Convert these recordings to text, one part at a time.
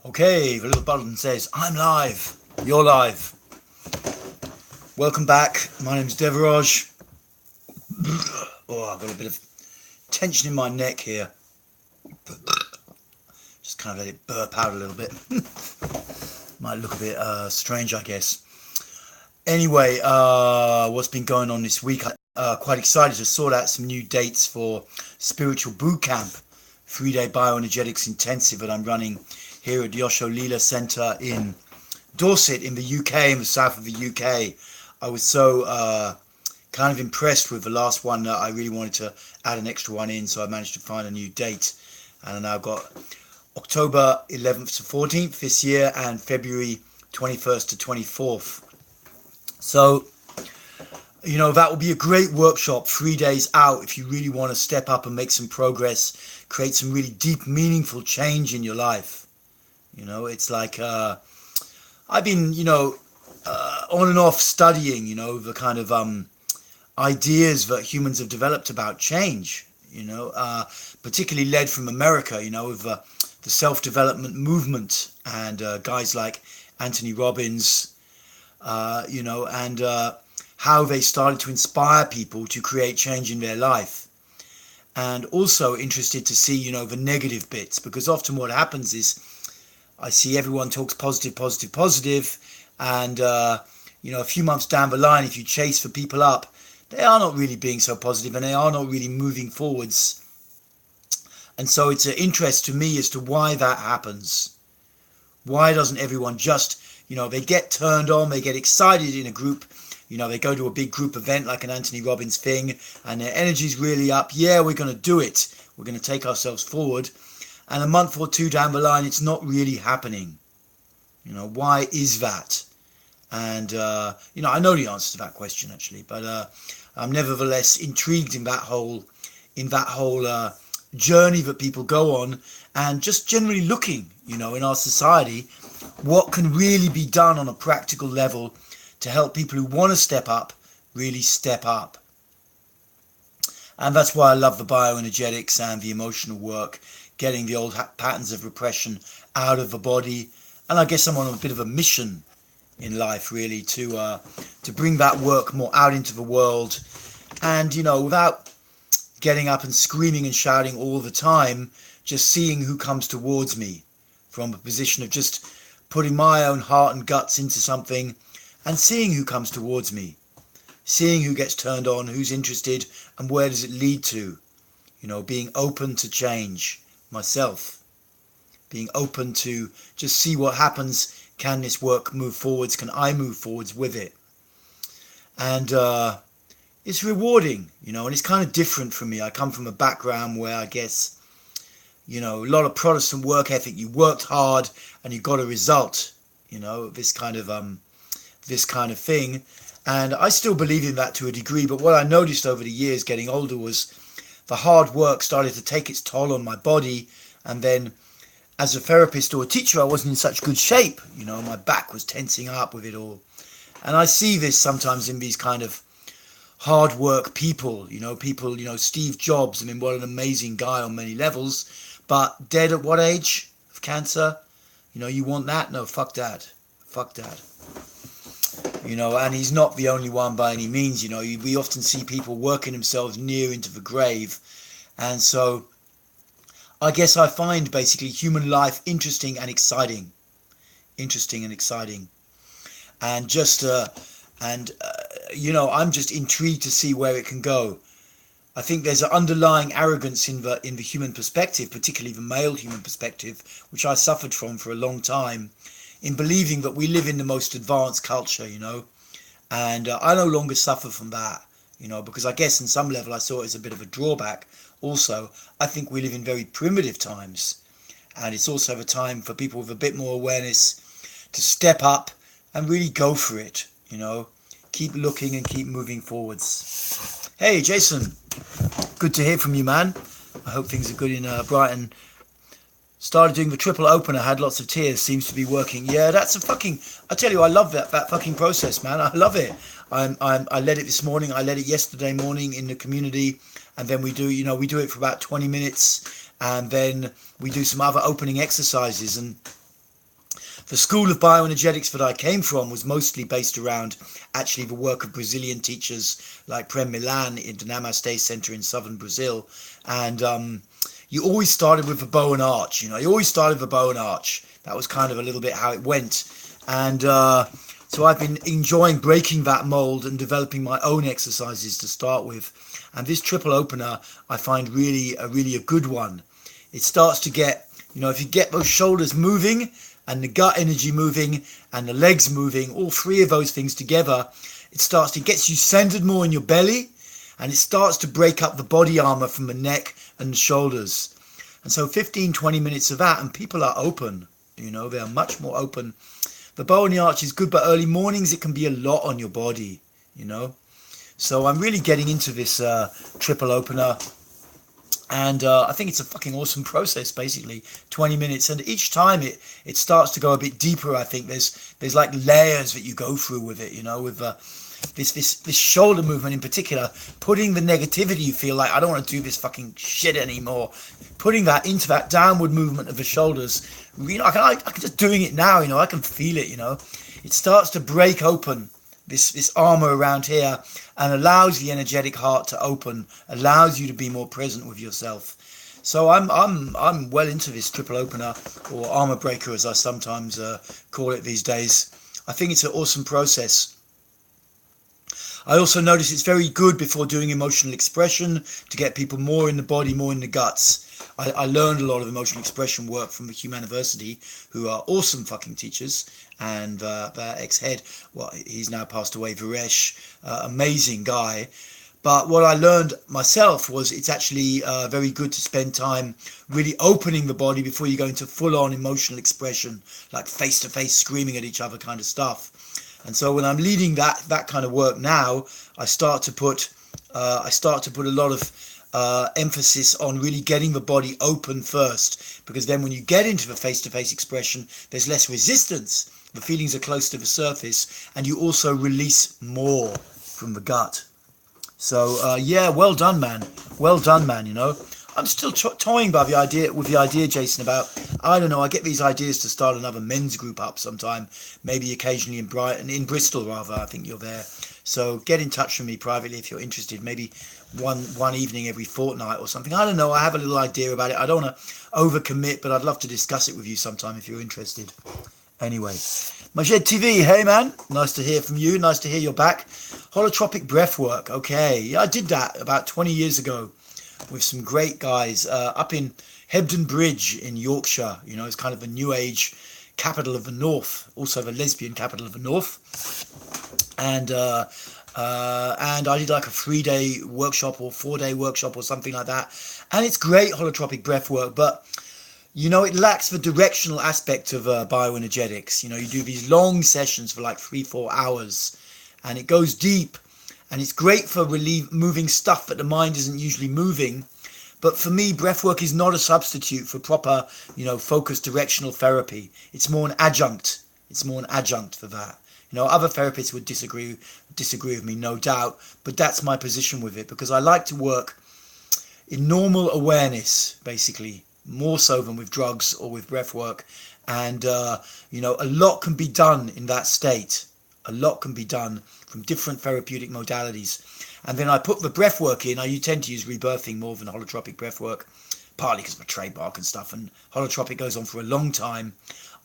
Okay, the little button says, I'm live. You're live. Welcome back. My name's Devaraj. Oh, I've got a bit of tension in my neck here. Just kind of let it burp out a little bit. Might look a bit strange, I guess. Anyway, what's been going on this week? I'm quite excited to sort out some new dates for Spiritual Boot Camp, 3-day bioenergetics intensive that I'm running here at the Osho Leela Centre in Dorset in the UK, in the south of the UK. I was so kind of impressed with the last one that I really wanted to add an extra one in, so I managed to find a new date. And I've got October 11th to 14th this year and February 21st to 24th. So, you know, that will be a great workshop, 3 days out, if you really want to step up and make some progress, create some really deep, meaningful change in your life. You know, it's like I've been, on and off studying, the kind of ideas that humans have developed about change, particularly led from America, with the self-development movement and guys like Anthony Robbins, and how they started to inspire people to create change in their life. And also interested to see, the negative bits, because often what happens is I see everyone talks positive, and a few months down the line, if you chase for people up, they are not really being so positive and they are not really moving forwards. And so it's an interest to me as to why that happens. Why doesn't everyone just, they get turned on, they get excited in a group, they go to a big group event like an Anthony Robbins thing, and their energy's really up. Yeah, we're going to do it. We're going to take ourselves forward. And a month or two down the line, it's not really happening. Why is that? And, I know the answer to that question, actually. But I'm nevertheless intrigued in that whole journey that people go on, and just generally looking, in our society, what can really be done on a practical level to help people who want to step up really step up. And that's why I love the bioenergetics and the emotional work, getting the old patterns of repression out of the body. And I guess I'm on a bit of a mission in life, really, to bring that work more out into the world. And, without getting up and screaming and shouting all the time, just seeing who comes towards me from a position of just putting my own heart and guts into something and seeing who comes towards me, seeing who gets turned on, who's interested, and where does it lead to. Being open to change myself, being open to just see what happens. Can this work move forwards? Can I move forwards with it? And it's rewarding, and it's kind of different for me. I come from a background where I guess, a lot of Protestant work ethic. You worked hard and you got a result, this kind of thing. And I still believe in that to a degree. But what I noticed over the years getting older was the hard work started to take its toll on my body. And then as a therapist or a teacher, I wasn't in such good shape. My back was tensing up with it all. And I see this sometimes in these kind of hard work people, Steve Jobs. I mean, what an amazing guy on many levels, but dead at what age of cancer? You want that? No, fuck that. And he's not the only one by any means. We often see people working themselves near into the grave. And so I guess I find basically human life interesting and exciting. And just, I'm just intrigued to see where it can go. I think there's an underlying arrogance in the human perspective, particularly the male human perspective, which I suffered from for a long time, in believing that we live in the most advanced culture, and I no longer suffer from that, because I guess in some level I saw it as a bit of a drawback. Also, I think we live in very primitive times, and it's also a time for people with a bit more awareness to step up and really go for it, keep looking and keep moving forwards. Hey, Jason, good to hear from you, man. I hope things are good in Brighton. Started doing the triple opener, had lots of tears, seems to be working. Yeah, that's I tell you, I love that fucking process, man. I love it. I led it this morning, I led it yesterday morning in the community, and then we do it for about 20 minutes, and then we do some other opening exercises, and The school of bioenergetics that I came from was mostly based around actually the work of Brazilian teachers like Prem Milan in the Namaste Center in southern Brazil. And you always started with the bow and arch, you always started with the bow and arch. That was kind of a little bit how it went. And so I've been enjoying breaking that mold and developing my own exercises to start with. And this triple opener, I find really a good one. It starts to get, if you get those shoulders moving and the gut energy moving and the legs moving, all three of those things together, it gets you centered more in your belly, and it starts to break up the body armor from the neck and the shoulders. And so 15-20 minutes of that, and people are open, they're much more open. The bow and the arch is good, but early mornings it can be a lot on your body, So I'm really getting into this triple opener. And I think it's a fucking awesome process, basically. 20 minutes, and each time it starts to go a bit deeper. I think there's like layers that you go through with it, with this shoulder movement in particular, putting the negativity you feel like, I don't want to do this fucking shit anymore, putting that into that downward movement of the shoulders. I can just doing it now, I can feel it, it starts to break open this armor around here and allows the energetic heart to open, allows you to be more present with yourself. So I'm well into this triple opener, or armor breaker as I sometimes call it these days. I think it's an awesome process. I also notice it's very good before doing emotional expression to get people more in the body, more in the guts. I learned a lot of emotional expression work from the Humaniversity, who are awesome fucking teachers. And their ex-head, he's now passed away, Varesh, amazing guy. But what I learned myself was it's actually very good to spend time really opening the body before you go into full-on emotional expression, like face-to-face screaming at each other kind of stuff. And so when I'm leading that kind of work now, I start to put a lot of emphasis on really getting the body open first, because then when you get into the face-to-face expression, there's less resistance. The feelings are close to the surface, and you also release more from the gut. So well done, man. Well done, man. I'm still toying with the idea, Jason, about, I don't know, I get these ideas to start another men's group up sometime, maybe occasionally in Bristol rather. I think you're there. So get in touch with me privately if you're interested. Maybe one evening every fortnight or something. I don't know. I have a little idea about it. I don't want to overcommit, but I'd love to discuss it with you sometime if you're interested. Anyway, Majed TV, hey man, nice to hear from you. Nice to hear you're back. Holotropic breathwork. Okay, yeah, I did that about 20 years ago with some great guys up in Hebden Bridge in Yorkshire. It's kind of the new age capital of the north, also the lesbian capital of the north. And I did like a 3-day workshop or 4-day workshop or something like that. And it's great holotropic breathwork, but it lacks the directional aspect of bioenergetics. You do these long sessions for like 3-4 hours, and it goes deep, and it's great for moving stuff that the mind isn't usually moving. But for me, breathwork is not a substitute for proper, focused directional therapy. It's more an adjunct. It's more an adjunct for that. Other therapists would disagree with me, no doubt, but that's my position with it, because I like to work in normal awareness, basically, more so than with drugs or with breath work. And a lot can be done in that state. A lot can be done from different therapeutic modalities. And then I put the breath work in. I tend to use rebirthing more than holotropic breath work, partly because of my trademark and stuff, and holotropic goes on for a long time.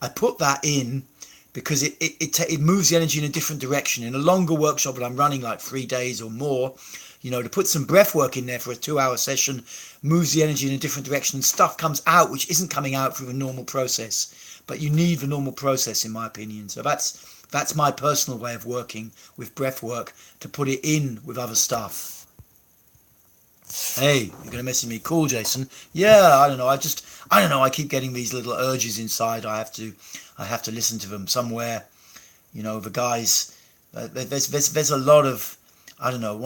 I put that in because it moves the energy in a different direction. In a longer workshop that I'm running, like 3 days or more, to put some breath work in there for a 2-hour session moves the energy in a different direction, and stuff comes out which isn't coming out through the normal process. But you need the normal process, in my opinion. So that's my personal way of working with breath work, to put it in with other stuff. Hey, you're gonna message me? Cool, Jason. Yeah, I don't know. I keep getting these little urges inside. I have to listen to them somewhere. The guys. There's a lot of, I don't know,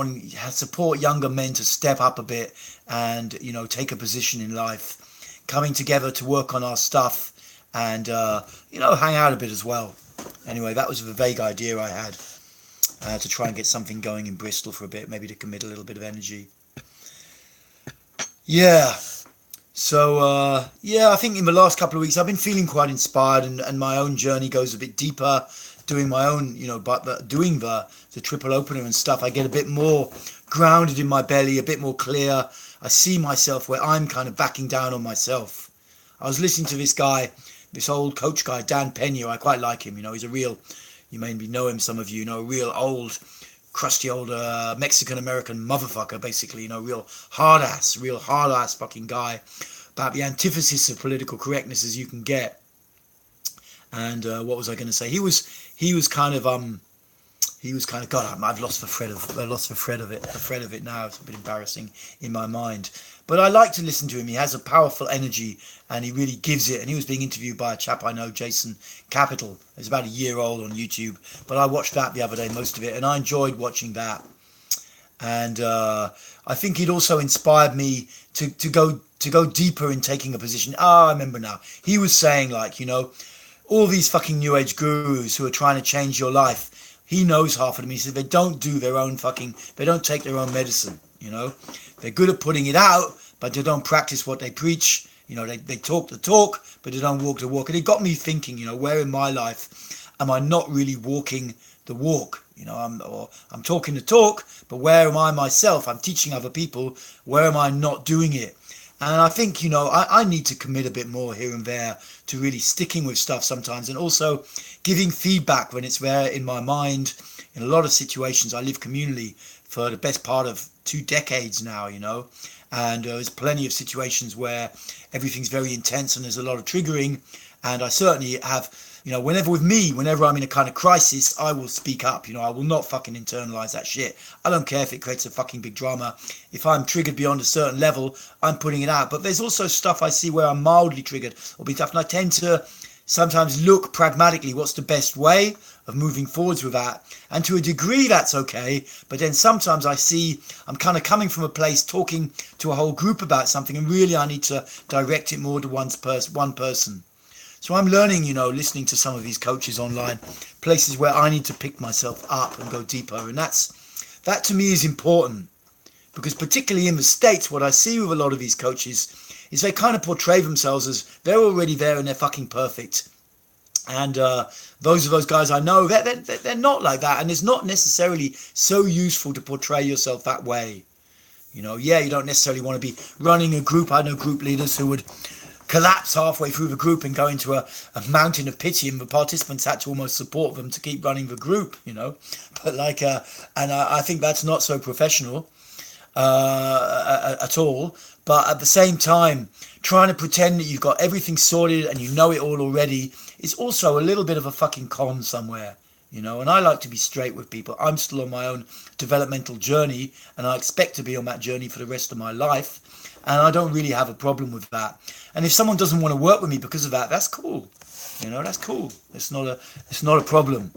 support younger men to step up a bit and take a position in life, coming together to work on our stuff and hang out a bit as well. Anyway, that was a vague idea I had to try and get something going in Bristol for a bit, maybe to commit a little bit of energy. Yeah. So yeah, I think in the last couple of weeks I've been feeling quite inspired, and my own journey goes a bit deeper. Doing my own, but doing the triple opener and stuff, I get a bit more grounded in my belly, a bit more clear. I see myself where I'm kind of backing down on myself. I was listening to this guy, this old coach guy, Dan Pena. I quite like him. He's a real, you maybe know him, some of you know, a real old, crusty old Mexican American motherfucker, basically. Real hard ass fucking guy, about the antithesis of political correctness as you can get. And what was I going to say? He was kind of God. I've lost the thread of it. The thread of it now. It's a bit embarrassing in my mind. But I like to listen to him. He has a powerful energy, and he really gives it. And he was being interviewed by a chap I know, Jason Capital. It's about a year old on YouTube. But I watched that the other day, most of it, and I enjoyed watching that. And I think it also inspired me to go deeper in taking a position. I remember now. He was saying, like, all these fucking new age gurus who are trying to change your life. He knows half of them. He said they don't they don't take their own medicine. They're good at putting it out, but they don't practice what they preach. They talk the talk, but they don't walk the walk. And it got me thinking, where in my life am I not really walking the walk? I'm talking the talk, but where am I myself? I'm teaching other people. Where am I not doing it? And I think, I need to commit a bit more here and there to really sticking with stuff sometimes, and also giving feedback when it's there in my mind. In a lot of situations, I live communally for the best part of 2 decades now, and there's plenty of situations where everything's very intense and there's a lot of triggering. And I certainly have, whenever I'm in a kind of crisis, I will speak up. I will not fucking internalize that shit. I don't care if it creates a fucking big drama. If I'm triggered beyond a certain level, I'm putting it out. But there's also stuff I see where I'm mildly triggered or being tough, and I tend to sometimes look pragmatically what's the best way of moving forwards with that. And to a degree that's okay, but then sometimes I see I'm kind of coming from a place talking to a whole group about something, and really I need to direct it more to one person. So I'm learning, listening to some of these coaches online, places where I need to pick myself up and go deeper. And that to me is important, because particularly in the States, what I see with a lot of these coaches is they kind of portray themselves as they're already there and they're fucking perfect. And those guys I know, they're not like that. And it's not necessarily so useful to portray yourself that way. You don't necessarily want to be running a group. I know group leaders who would collapse halfway through the group and go into a mountain of pity, and the participants had to almost support them to keep running the group, but I think that's not so professional at all. But at the same time, trying to pretend that you've got everything sorted and you know it all already is also a little bit of a fucking con somewhere. And I like to be straight with people. I'm still on my own developmental journey, and I expect to be on that journey for the rest of my life. And I don't really have a problem with that. And if someone doesn't want to work with me because of that, that's cool. That's cool. It's not a problem.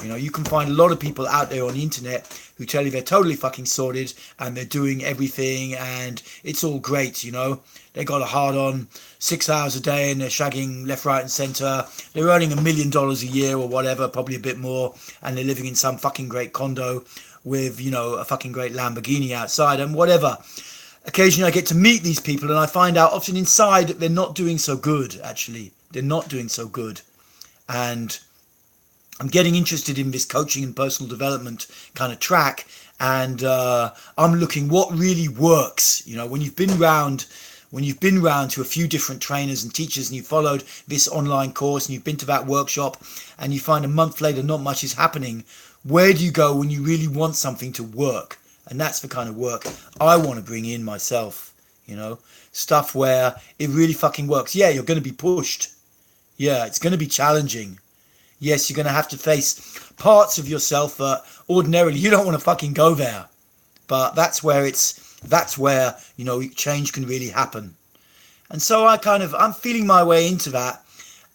You can find a lot of people out there on the internet who tell you they're totally fucking sorted and they're doing everything and it's all great. They got a hard on 6 hours a day and they're shagging left, right and centre. They're earning $1 million a year or whatever, probably a bit more. And they're living in some fucking great condo with, a fucking great Lamborghini outside and whatever. Occasionally I get to meet these people and I find out often inside that they're not doing so good, actually. They're not doing so good. And I'm getting interested in this coaching and personal development kind of track. And I'm looking what really works. When you've been round to a few different trainers and teachers and you followed this online course and you've been to that workshop and you find a month later not much is happening, where do you go when you really want something to work? And that's the kind of work I want to bring in myself, stuff where it really fucking works. Yeah, you're going to be pushed. Yeah, it's going to be challenging. Yes, you're going to have to face parts of yourself that ordinarily you don't want to fucking go there. But that's where change can really happen. And so I'm feeling my way into that.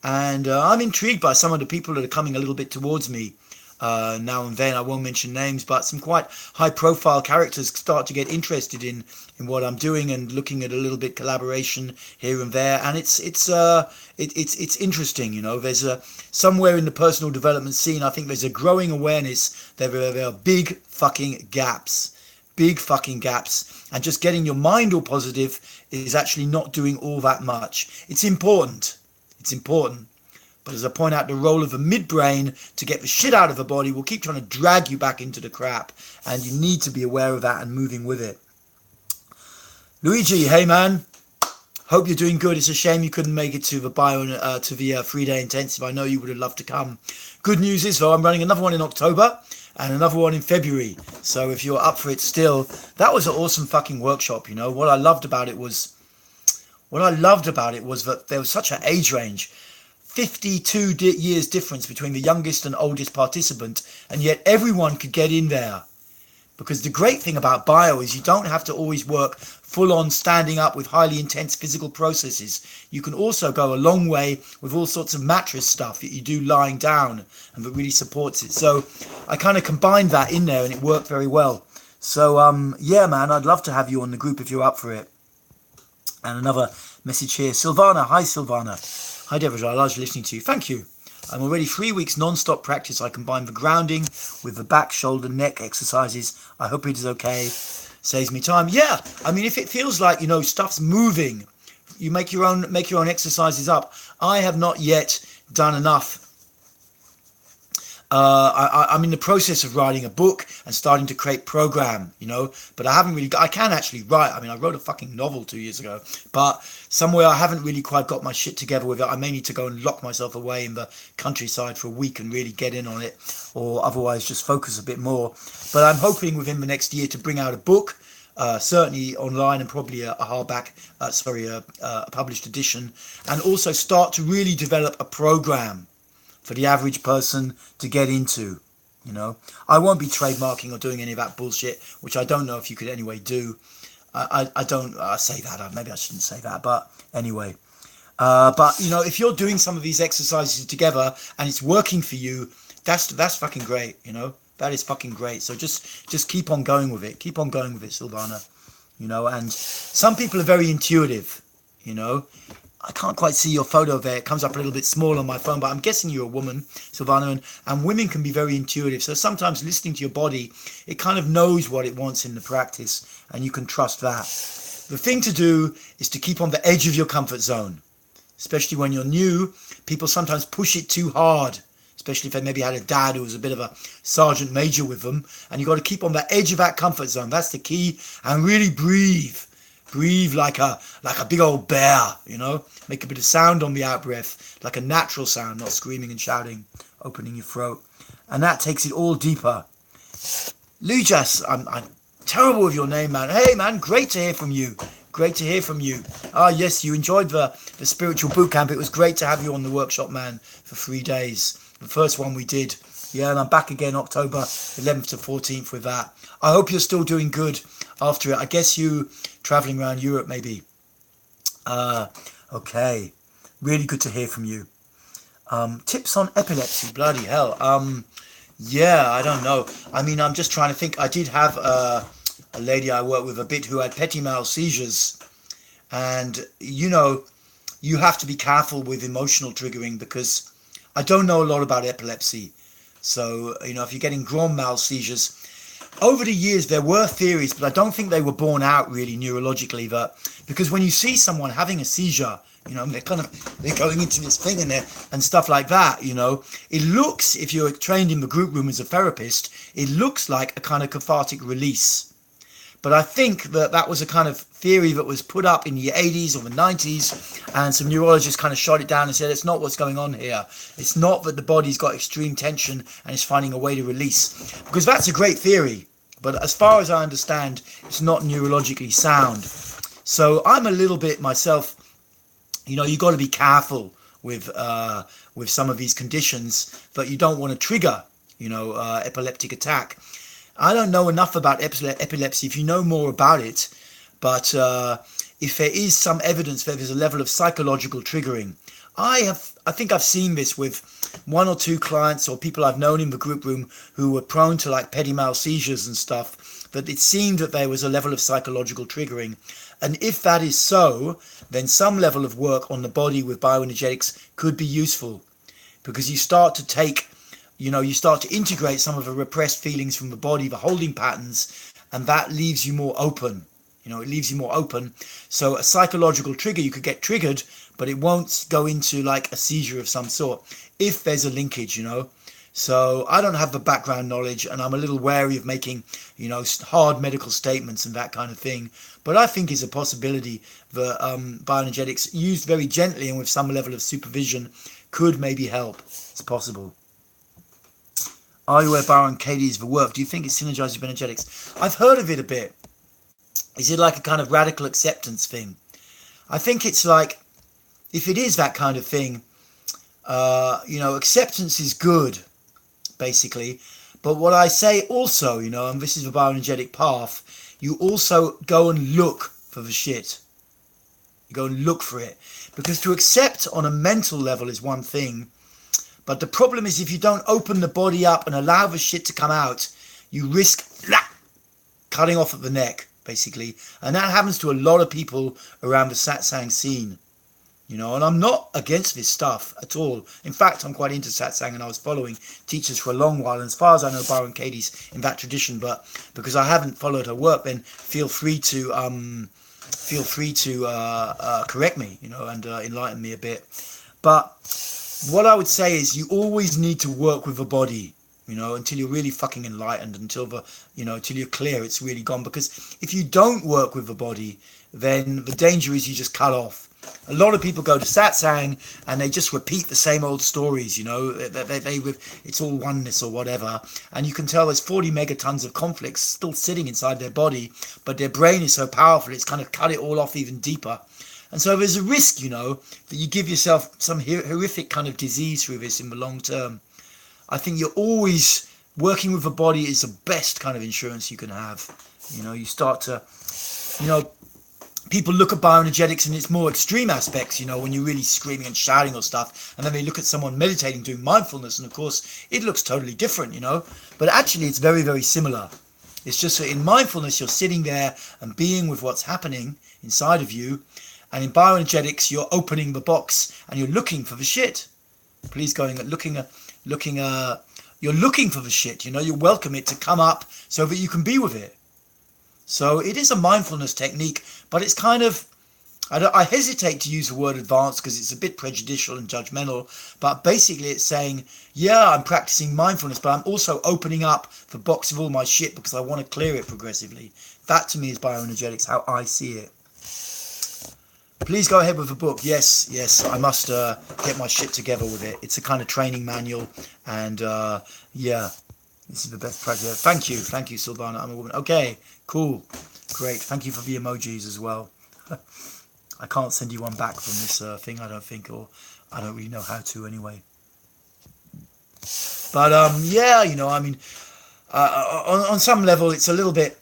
And I'm intrigued by some of the people that are coming a little bit towards me. Now and then. I won't mention names, but some quite high profile characters start to get interested in what I'm doing and looking at a little bit collaboration here and there, and it's interesting. There's somewhere in the personal development scene, I think there's a growing awareness that there are big fucking gaps big fucking gaps, and just getting your mind all positive is actually not doing all that much. It's important. It's important. But as I point out, the role of the midbrain to get the shit out of the body will keep trying to drag you back into the crap, and you need to be aware of that and moving with it. Luigi, hey man, hope you're doing good. It's a shame you couldn't make it to the 3-day intensive. I know you would have loved to come. Good news is though, I'm running another one in October and another one in February. So if you're up for it still, that was an awesome fucking workshop. You know what I loved about it was that there was such an age range. 52 years difference between the youngest and oldest participant, and yet everyone could get in there. Because the great thing about bio is you don't have to always work full on standing up with highly intense physical processes. You can also go a long way with all sorts of mattress stuff that you do lying down and that really supports it. So I kind of combined that in there and it worked very well. So yeah man, I'd love to have you on the group if you're up for it. And another message here. Silvana, hi Silvana. Hi Devaraj, I love listening to you. Thank you. I'm already 3 weeks non-stop practice. I combine the grounding with the back, shoulder, neck exercises. I hope it is okay. Saves me time. Yeah, I mean, if it feels like, you know, stuff's moving, you make your own exercises up. I have not yet done enough. I'm in the process of writing a book and starting to create program, you know, but I haven't really, I can actually write. I mean, I wrote a fucking novel 2 years ago, but somewhere I haven't really quite got my shit together with it. I may need to go and lock myself away in the countryside for a week and really get in on it, or otherwise just focus a bit more. But I'm hoping within the next year to bring out a book, certainly online and probably a hardback, a published edition, and also start to really develop a program for the average person to get into, you know. I won't be trademarking or doing any of that bullshit, which I don't know if you could anyway do. I don't say that, maybe I shouldn't say that, but anyway. But, you know, if you're doing some of these exercises together and it's working for you, that's fucking great, you know. That is fucking great. So just keep on going with it. Keep on going with it, Silvana. You know, and some people are very intuitive, you know. I can't quite see your photo there. It comes up a little bit small on my phone, but I'm guessing you're a woman, Silvana, and women can be very intuitive. So sometimes listening to your body, it kind of knows what it wants in the practice, and you can trust that. The thing to do is to keep on the edge of your comfort zone, especially when you're new. People sometimes push it too hard, especially if they maybe had a dad who was a bit of a sergeant major with them, and you've got to keep on the edge of that comfort zone. That's the key, and really breathe. Breathe like a big old bear, you know. Make a bit of sound on the out breath, like a natural sound, not screaming and shouting, opening your throat. And that takes it all deeper. Lujas, I'm terrible with your name, man. Hey, man, great to hear from you. Great to hear from you. Ah, yes, you enjoyed the spiritual boot camp. It was great to have you on the workshop, man, for 3 days. The first one we did. Yeah, and I'm back again October 11th to 14th with that. I hope you're still doing good after it. I guess you traveling around Europe, maybe. Okay. Really good to hear from you. Tips on epilepsy. Bloody hell. Yeah, I don't know. I mean, I'm just trying to think. I did have a lady I worked with a bit who had petit mal seizures. And, you know, you have to be careful with emotional triggering because I don't know a lot about epilepsy. So, you know, if you're getting grand mal seizures, over the years there were theories, but I don't think they were borne out really neurologically. That because when you see someone having a seizure, you know, they're going into this thing and stuff like that, you know, it looks, if you're trained in the group room as a therapist, it looks like a kind of cathartic release. But I think that was a kind of theory that was put up in the 80s or the 90s, and some neurologists kind of shot it down and said, it's not what's going on here. It's not that the body's got extreme tension and is finding a way to release. Because that's a great theory. But as far as I understand, it's not neurologically sound. So I'm a little bit myself, you know, you've got to be careful with some of these conditions that you don't want to trigger, you know, epileptic attack. I don't know enough about epilepsy. If you know more about it, but if there is some evidence that there's a level of psychological triggering, I think I've seen this with 1 or 2 clients or people I've known in the group room who were prone to like petit mal seizures and stuff, that it seemed that there was a level of psychological triggering. And if that is so, then some level of work on the body with bioenergetics could be useful, because you start to integrate some of the repressed feelings from the body, the holding patterns, and that leaves you more open. It leaves you more open. So a psychological trigger, you could get triggered, but it won't go into like a seizure of some sort if there's a linkage. So I don't have the background knowledge, and I'm a little wary of making, hard medical statements and that kind of thing. But I think it's a possibility that bioenergetics used very gently and with some level of supervision could maybe help. It's possible. Are you aware Byron Katie is the work? Do you think it synergizes with energetics? I've heard of it a bit. Is it like a kind of radical acceptance thing? I think it's like, if it is that kind of thing, acceptance is good, basically. But what I say also, and this is the bioenergetic path, you also go and look for the shit. You go and look for it. Because to accept on a mental level is one thing, but the problem is if you don't open the body up and allow the shit to come out, you risk cutting off at the neck, basically. And that happens to a lot of people around the satsang scene. And I'm not against this stuff at all. In fact, I'm quite into satsang, and I was following teachers for a long while. And as far as I know, Byron Katie's in that tradition, but because I haven't followed her work, then feel free to correct me, and enlighten me a bit. But what I would say is you always need to work with the body, until you're really fucking enlightened, until you're clear, it's really gone. Because if you don't work with the body, then the danger is you just cut off. A lot of people go to satsang and they just repeat the same old stories, it's all oneness or whatever. And you can tell there's 40 megatons of conflicts still sitting inside their body, but their brain is so powerful, it's kind of cut it all off even deeper. And so there's a risk, that you give yourself some horrific kind of disease through this in the long term. I think you're always working with the body is the best kind of insurance you can have. You start to, people look at bioenergetics in its more extreme aspects, when you're really screaming and shouting or stuff, and then they look at someone meditating, doing mindfulness, and of course it looks totally different, but actually it's very, very similar. It's just that in mindfulness you're sitting there and being with what's happening inside of you, and in bioenergetics you're opening the box and you're looking for the shit. You're looking for the shit, you welcome it to come up so that you can be with it. So it is a mindfulness technique, but it's kind of, I hesitate to use the word advanced because it's a bit prejudicial and judgmental, but basically it's saying, yeah, I'm practicing mindfulness, but I'm also opening up the box of all my shit because I want to clear it progressively. That to me is bioenergetics, how I see it. Please go ahead with the book. Yes, I must get my shit together with it. It's a kind of training manual, and yeah, this is the best practice. Thank you, Silvana. I'm a woman. Okay, cool, great. Thank you for the emojis as well. I can't send you one back from this thing, I don't think, or I don't really know how to anyway. But yeah, on some level, it's a little bit.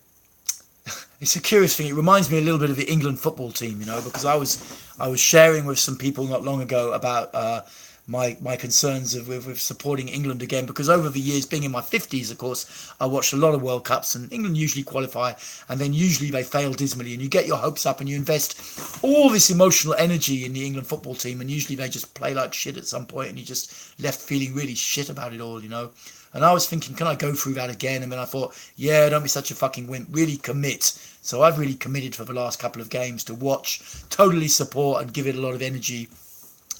It's a curious thing. It reminds me a little bit of the England football team, because I was sharing with some people not long ago about my concerns with supporting England again, because over the years, being in my 50s, of course, I watched a lot of World Cups, and England usually qualify, and then usually they fail dismally, and you get your hopes up and you invest all this emotional energy in the England football team, and usually they just play like shit at some point, and you just left feeling really shit about it all, And I was thinking, can I go through that again? And then I thought, yeah, don't be such a fucking wimp. Really commit. So I've really committed for the last couple of games to watch, totally support, and give it a lot of energy.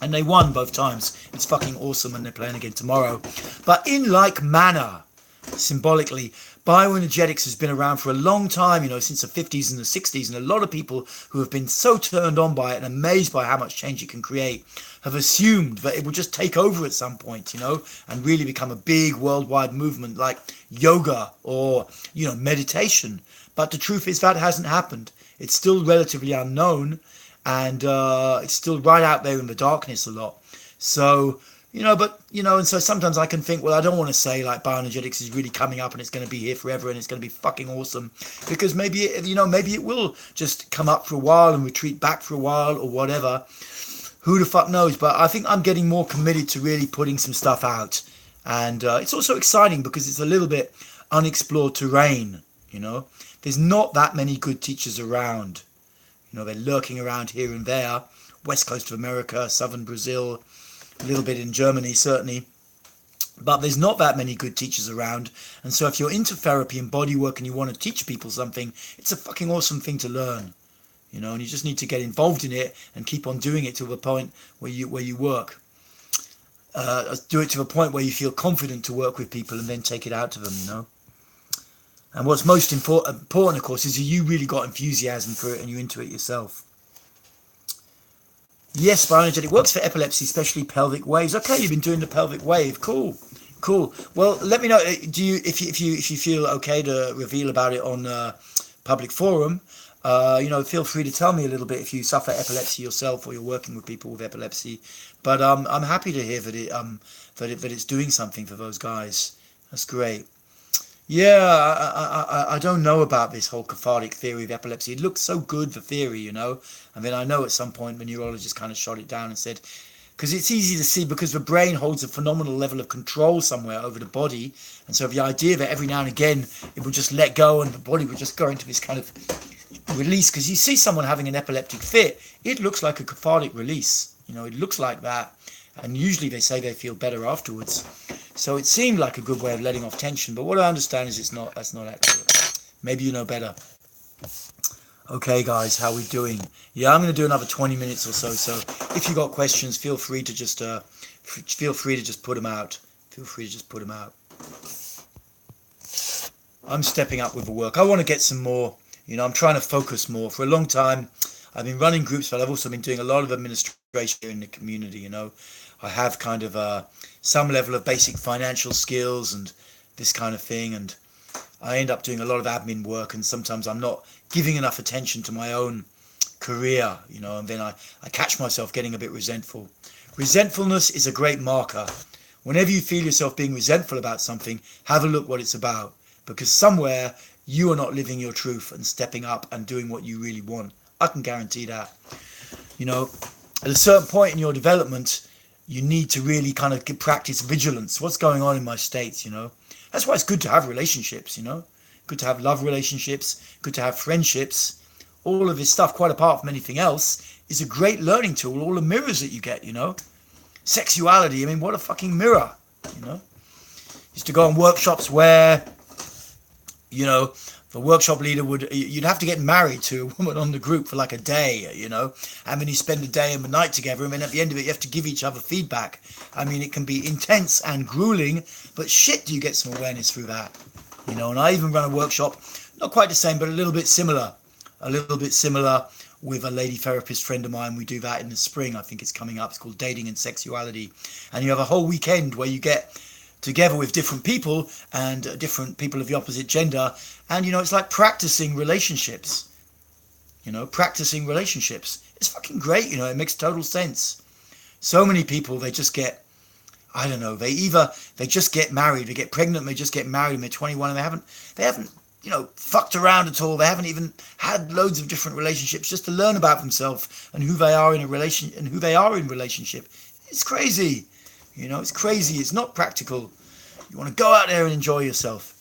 And they won both times. It's fucking awesome, and they're playing again tomorrow. But in like manner, symbolically, bioenergetics has been around for a long time, since the 50s and the 60s. And a lot of people who have been so turned on by it and amazed by how much change it can create have assumed that it will just take over at some point, and really become a big worldwide movement like yoga or, meditation. But the truth is that hasn't happened. It's still relatively unknown, and it's still right out there in the darkness a lot. So, and so sometimes I can think, well, I don't want to say like bioenergetics is really coming up and it's going to be here forever and it's going to be fucking awesome, because maybe, maybe it will just come up for a while and retreat back for a while or whatever. Who the fuck knows? But I think I'm getting more committed to really putting some stuff out. And it's also exciting because it's a little bit unexplored terrain, There's not that many good teachers around. They're lurking around here and there. West coast of America, southern Brazil, a little bit in Germany, certainly. But there's not that many good teachers around. And so if you're into therapy and body work and you want to teach people something, it's a fucking awesome thing to learn. And you just need to get involved in it and keep on doing it to the point where you work. Do it to the point where you feel confident to work with people and then take it out to them. And what's most important, of course, is you really got enthusiasm for it and you're into it yourself. Yes, bioenergetic works for epilepsy, especially pelvic waves. Okay, you've been doing the pelvic wave. Cool. Well, let me know. If you feel okay to reveal about it on public forum? Feel free to tell me a little bit if you suffer epilepsy yourself or you're working with people with epilepsy. But I'm happy to hear that it's doing something for those guys. That's great. Yeah, I don't know about this whole cathartic theory of epilepsy. It looks so good, the theory, and then I know at some point the neurologist kind of shot it down and said, because it's easy to see because the brain holds a phenomenal level of control somewhere over the body, and so the idea that every now and again it would just let go and the body would just go into this kind of release, because you see someone having an epileptic fit, it looks like a cathartic release, it looks like that, and usually they say they feel better afterwards. So it seemed like a good way of letting off tension, but what I understand is that's not accurate. Maybe you know better. Okay, guys, how we doing? Yeah, I'm going to do another 20 minutes or so. So if you got questions, feel free to just put them out. I'm stepping up with the work. I want to get some more. I'm trying to focus more. For a long time, I've been running groups, but I've also been doing a lot of administration in the community. I have kind of some level of basic financial skills and this kind of thing, and I end up doing a lot of admin work, and sometimes I'm not giving enough attention to my own career, and then I catch myself getting a bit resentful. Resentfulness is a great marker. Whenever you feel yourself being resentful about something, have a look what it's about, because somewhere you are not living your truth and stepping up and doing what you really want. I can guarantee that. At a certain point in your development, you need to really kind of practice vigilance. What's going on in my states, That's why it's good to have relationships, Good to have love relationships, good to have friendships. All of this stuff, quite apart from anything else, is a great learning tool. All the mirrors that you get, Sexuality, what a fucking mirror, Used to go on workshops where, the workshop leader you'd have to get married to a woman on the group for like a day, and then you spend a day and a night together, and then at the end of it you have to give each other feedback. It can be intense and grueling, but shit, do you get some awareness through that, and I even run a workshop, not quite the same, but a little bit similar with a lady therapist friend of mine. We do that in the spring. I think it's coming up. It's called Dating and Sexuality, and you have a whole weekend where you get together with different people and different people of the opposite gender, and it's like practicing relationships. It's fucking great. It makes total sense. So many people, they just get, I don't know, they just get married, they get pregnant, they just get married when they're 21, and they haven't fucked around at all. They haven't even had loads of different relationships just to learn about themselves and who they are in a relation and who they are in relationship. It's crazy. It's crazy. It's not practical. You want to go out there and enjoy yourself.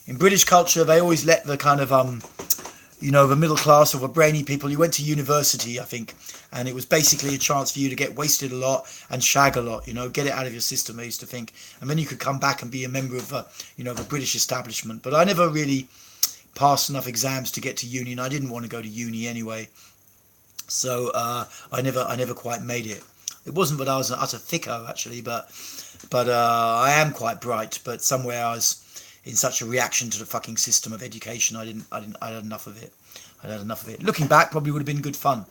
In British culture, they always let the kind of, the middle class or the brainy people, you went to university, I think, and it was basically a chance for you to get wasted a lot and shag a lot, get it out of your system, I used to think. And then you could come back and be a member of, the British establishment. But I never really passed enough exams to get to uni, and I didn't want to go to uni anyway. So I never quite made it. It wasn't that I was an utter thicko, actually, but I am quite bright. But somewhere I was in such a reaction to the fucking system of education. I had enough of it. Looking back, probably would have been good fun.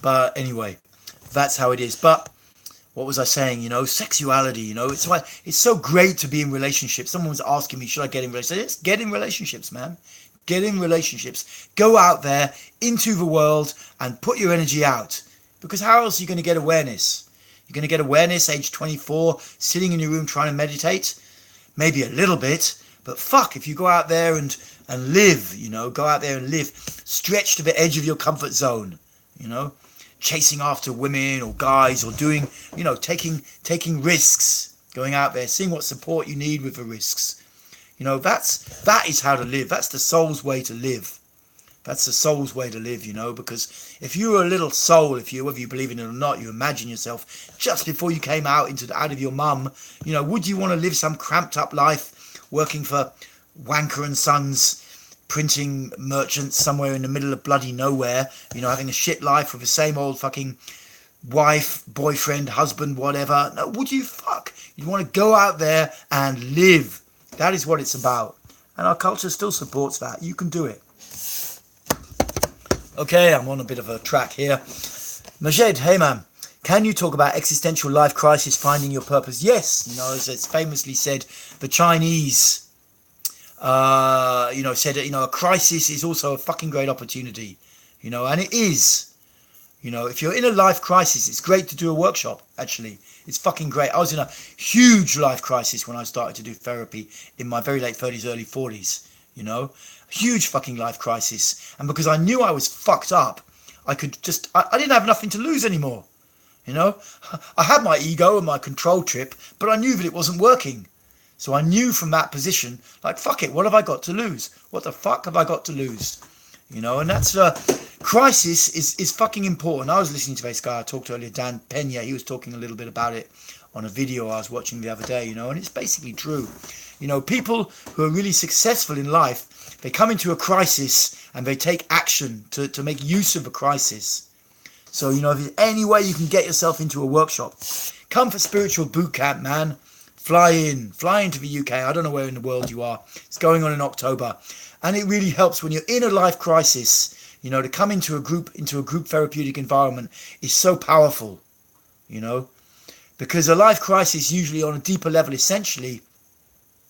But anyway, that's how it is. But what was I saying? Sexuality. It's why it's so great to be in relationships. Someone was asking me, should I get in relationships? Get in relationships, man. Get in relationships. Go out there into the world and put your energy out. Because how else are you going to get awareness? You're going to get awareness age 24, sitting in your room trying to meditate? Maybe a little bit, but fuck, if you go out there and live, go out there and live, stretch to the edge of your comfort zone, chasing after women or guys or doing, taking risks, going out there, seeing what support you need with the risks. That is how to live. That's the soul's way to live. That's the soul's way to live, because if you were a little soul, whether you believe in it or not, you imagine yourself just before you came out of your mum, would you want to live some cramped up life working for Wanker and Sons printing merchants somewhere in the middle of bloody nowhere, having a shit life with the same old fucking wife, boyfriend, husband, whatever? No, would you? Fuck. You want to go out there and live. That is what it's about. And our culture still supports that. You can do it. Okay, I'm on a bit of a track here. Majed, hey man, can you talk about existential life crisis, finding your purpose? Yes, as it's famously said, the Chinese, said that, a crisis is also a fucking great opportunity, and it is. If you're in a life crisis, it's great to do a workshop, actually. It's fucking great. I was in a huge life crisis when I started to do therapy in my very late 30s, early 40s, Huge fucking life crisis. And because I knew I was fucked up, I didn't have nothing to lose anymore. I had my ego and my control trip, but I knew that it wasn't working. So I knew from that position, like, fuck it, what have I got to lose? What the fuck have I got to lose? And that's crisis is fucking important. I was listening to this guy I talked to earlier, Dan Pena. He was talking a little bit about it on a video I was watching the other day, and it's basically true. People who are really successful in life, they come into a crisis and they take action to make use of a crisis. So, if there's any way you can get yourself into a workshop, come for spiritual boot camp, man. Fly into the UK. I don't know where in the world you are. It's going on in October. And it really helps when you're in a life crisis, to come into a group therapeutic environment is so powerful, because a life crisis usually on a deeper level, essentially,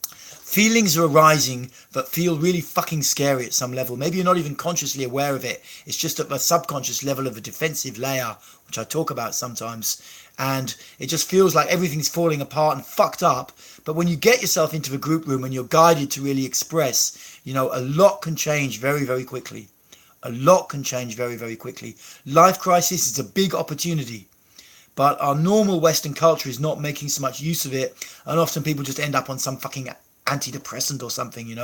feelings are arising that feel really fucking scary at some level. Maybe you're not even consciously aware of it. It's just at the subconscious level of a defensive layer, which I talk about sometimes. And it just feels like everything's falling apart and fucked up. But when you get yourself into the group room and you're guided to really express, a lot can change very, very quickly. A lot can change very, very quickly. Life crisis is a big opportunity. But our normal Western culture is not making so much use of it. And often people just end up on some fucking antidepressant or something,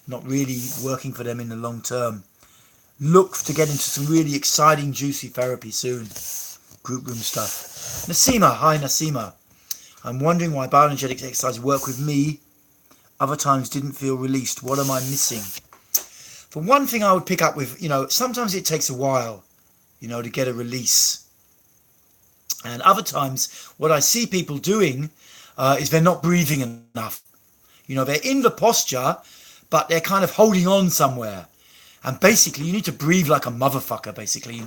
not really working for them in the long term. Look to get into some really exciting, juicy therapy soon. Group room stuff. Nasima, hi Nasima. I'm wondering why bioenergetics exercises work with me, other times didn't feel released. What am I missing? For one thing I would pick up with, sometimes it takes a while, to get a release. And other times what I see people doing is they're not breathing enough. They're in the posture, but they're kind of holding on somewhere. And basically, you need to breathe like a motherfucker, basically, you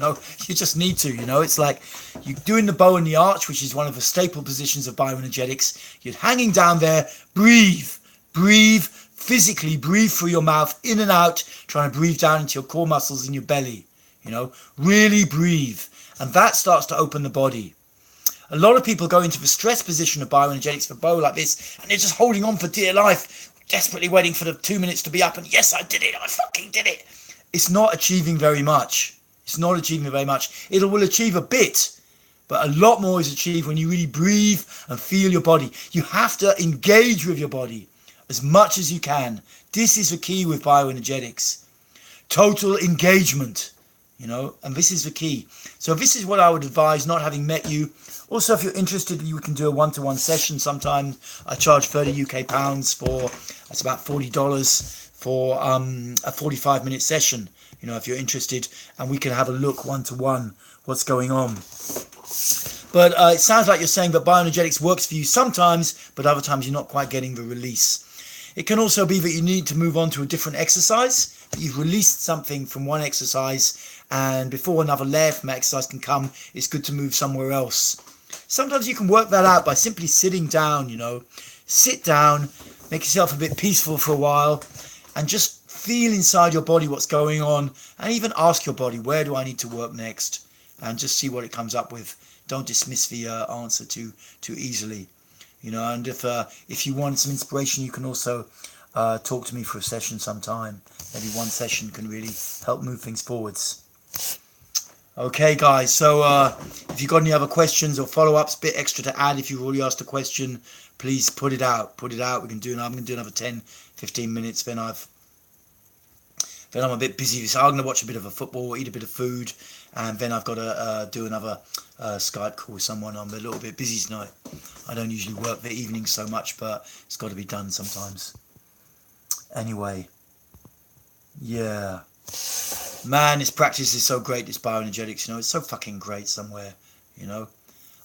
just need to, it's like you're doing the bow and the arch, which is one of the staple positions of bioenergetics. You're hanging down there, breathe, physically breathe through your mouth, in and out, trying to breathe down into your core muscles in your belly, really breathe. And that starts to open the body. A lot of people go into the stress position of bioenergetics for bow like this, and they're just holding on for dear life, desperately waiting for the 2 minutes to be up, and yes, I did it, I fucking did it. It's not achieving very much. It will achieve a bit, but a lot more is achieved when you really breathe and feel your body. You have to engage with your body as much as you can. This is the key with bioenergetics. Total engagement, and this is the key. So this is what I would advise, not having met you. Also, if you're interested, you can do a one-to-one session sometime. I charge 30 UK pounds that's about $40 for a 45-minute session, if you're interested, and we can have a look one-to-one what's going on. But it sounds like you're saying that bioenergetics works for you sometimes, but other times you're not quite getting the release. It can also be that you need to move on to a different exercise, that you've released something from one exercise, and before another layer from that exercise can come, it's good to move somewhere else. Sometimes you can work that out by simply sitting down, Sit down, make yourself a bit peaceful for a while, and just feel inside your body what's going on, and even ask your body, where do I need to work next? And just see what it comes up with. Don't dismiss the answer too easily. And if you want some inspiration, you can also talk to me for a session sometime. Maybe one session can really help move things forwards. Okay, guys, so if you've got any other questions or follow-ups, bit extra to add, if you've already asked a question, please put it out. I'm going to do another 10, 15 minutes, then I've Then I'm a bit busy, so I'm going to watch a bit of a football, eat a bit of food, and then I've got to do another Skype call with someone. I'm a little bit busy tonight. I don't usually work the evenings so much, but it's got to be done sometimes. Anyway, yeah. Man, this practice is so great, this bioenergetics, you know, it's so fucking great somewhere, you know.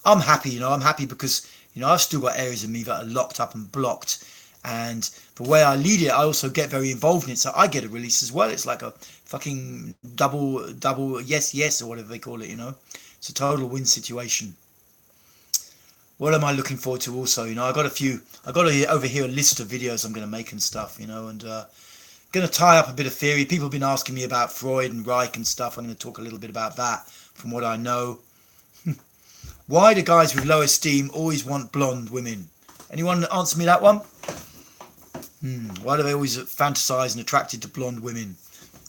I'm happy, you know, I'm happy because, you know, I've still got areas of me that are locked up and blocked, and the way I lead it, I also get very involved in it, so I get a release as well. It's like a fucking double yes, or whatever they call it, you know. It's a total win situation. What am I looking forward to also, you know, I got over here a list of videos I'm going to make and stuff, you know, and going to tie up a bit of theory. People have been asking me about Freud and Reich and stuff. I'm going to talk a little bit about that from what I know. Why do guys with low esteem always want blonde women? Anyone answer me that one? Why do they always fantasize and attracted to blonde women?